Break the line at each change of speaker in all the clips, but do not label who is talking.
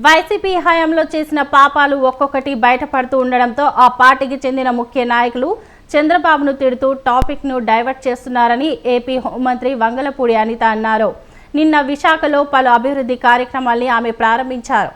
YCP హయాంలో చేసిన పాపాలు ఒక్కొక్కటి బయటపడుతూ ఉండడంతో ఆ పార్టీకి చెందిన ముఖ్య నాయకులు చంద్రబాబును తిడుతూ టాపిక్ను డైవర్ట్ చేస్తున్నారని ఏపీ హోంమంత్రి వంగలపూడి అనిత అన్నారు. నిన్న విశాఖలో పలు అభివృద్ధి కార్యక్రమాల్ని ఆమె ప్రారంభించారు.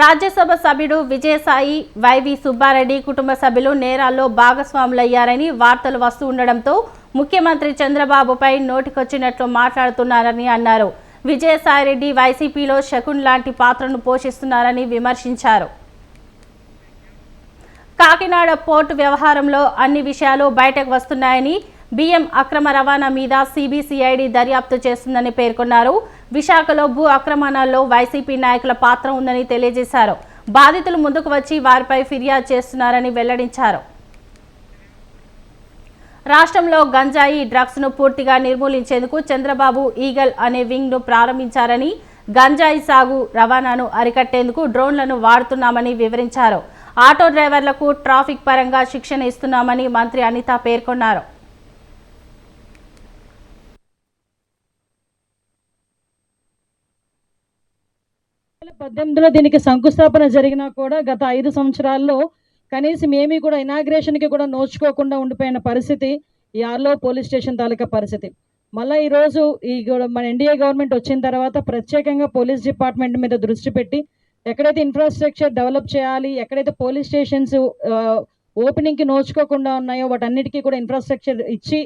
రాజ్యసభ సభ్యుడు విజయసాయి వైవి సుబ్బారెడ్డి కుటుంబ సభ్యులు నేరాల్లో భాగస్వాములయ్యారని వార్తలు వస్తూ ఉండడంతో ముఖ్యమంత్రి చంద్రబాబుపై నోటికొచ్చినట్లు మాట్లాడుతున్నారని అన్నారు. విజయసాయిరెడ్డి వైసీపీలో శకున్ లాంటి పాత్రను పోషిస్తున్నారని విమర్శించారు. కాకినాడ పోర్టు వ్యవహారంలో అన్ని విషయాలు బయటకు వస్తున్నాయని, బియ్యం అక్రమ రవాణా మీద సిబిసిఐడి దర్యాప్తు చేస్తుందని పేర్కొన్నారు. విశాఖలో భూ ఆక్రమణల్లో వైసీపీ నాయకుల పాత్ర ఉందని తెలియజేశారు. బాధితులు ముందుకు వచ్చి వారిపై ఫిర్యాదు చేస్తున్నారని వెల్లడించారు. రాష్ట్రంలో గంజాయి డ్రగ్స్ ను పూర్తిగా నిర్మూలించేందుకు చంద్రబాబు ఈగల్ అనే వింగ్ ను ప్రారంభించారని, గంజాయి సాగు రవాణాను అరికట్టేందుకు డ్రోన్లను వాడుతున్నామని వివరించారు. ఆటో డ్రైవర్లకు ట్రాఫిక్ పరంగా శిక్షణ ఇస్తున్నామని మంత్రి అనిత పేర్కొన్నారు.
2018లో దీనికి శంకుస్థాపన జరిగినా కూడా గత 5 సంవత్సరాల్లో కనీసం ఏమీ కూడా ఇనాగ్రేషన్కి కూడా నోచుకోకుండా ఉండిపోయిన పరిస్థితి ఈ ఆర్లో పోలీస్ స్టేషన్ తాలూకా పరిస్థితి. మళ్ళీ ఈరోజు మన ఎన్డీఏ గవర్నమెంట్ వచ్చిన తర్వాత ప్రత్యేకంగా పోలీస్ డిపార్ట్మెంట్ మీద దృష్టి పెట్టి ఎక్కడైతే ఇన్ఫ్రాస్ట్రక్చర్ డెవలప్ చేయాలి, ఎక్కడైతే పోలీస్ స్టేషన్స్ ఓపెనింగ్కి నోచుకోకుండా ఉన్నాయో వాటన్నిటికీ కూడా ఇన్ఫ్రాస్ట్రక్చర్ ఇచ్చి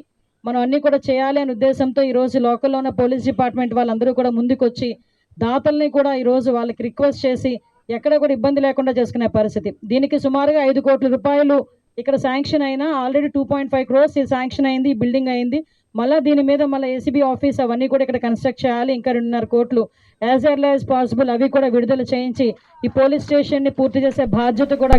మనం అన్నీ కూడా చేయాలి అనే ఉద్దేశంతో ఈరోజు లోకల్లో ఉన్న పోలీస్ డిపార్ట్మెంట్ వాళ్ళందరూ కూడా ముందుకొచ్చి దాతల్ని కూడా ఈరోజు వాళ్ళకి రిక్వెస్ట్ చేసి ఎక్కడ కూడా ఇబ్బంది లేకుండా చేసుకునే పరిస్థితి. దీనికి సుమారుగా 5 కోట్ల రూపాయలు ఇక్కడ శాంక్షన్ అయినా ఆల్రెడీ 2.5 crores శాంక్షన్ అయింది, ఈ బిల్డింగ్ అయింది. మళ్ళీ దీని మీద మళ్ళీ ఏసీబీ ఆఫీస్ అవన్నీ కూడా ఇక్కడ కన్స్ట్రక్ట్ చేయాలి. ఇంకా 2.5 కోట్లు యాజ్ ఎర్లీ యాజ్ పాసిబుల్ అవి కూడా విడుదల చేయించి ఈ పోలీస్ స్టేషన్ని పూర్తి చేసే బాధ్యత కూడా